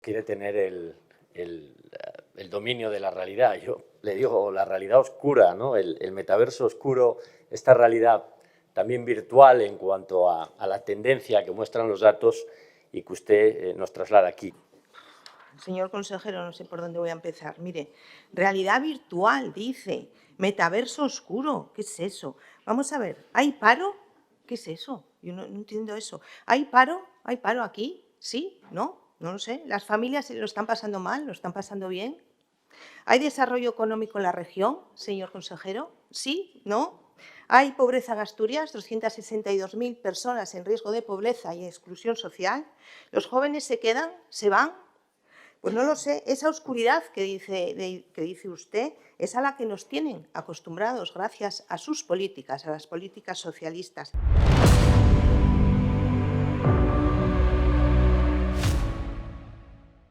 quiere tener el dominio de la realidad. Yo le digo la realidad oscura, ¿no? El metaverso oscuro, esta realidad también virtual en cuanto a la tendencia que muestran los datos y que usted nos traslada aquí. Señor consejero, no sé por dónde voy a empezar. Mire, realidad virtual, dice, metaverso oscuro, ¿qué es eso? Vamos a ver, ¿hay paro? ¿Qué es eso? Yo no entiendo eso. ¿Hay paro? ¿Hay paro aquí? ¿Sí? ¿No? No lo sé. ¿Las familias lo están pasando mal? ¿Lo están pasando bien? ¿Hay desarrollo económico en la región, señor consejero? ¿Sí? ¿No? ¿Hay pobreza en Asturias? 262.000 personas en riesgo de pobreza y exclusión social. ¿Los jóvenes se quedan? ¿Se van? Pues no lo sé, esa oscuridad que dice usted es a la que nos tienen acostumbrados gracias a sus políticas, a las políticas socialistas.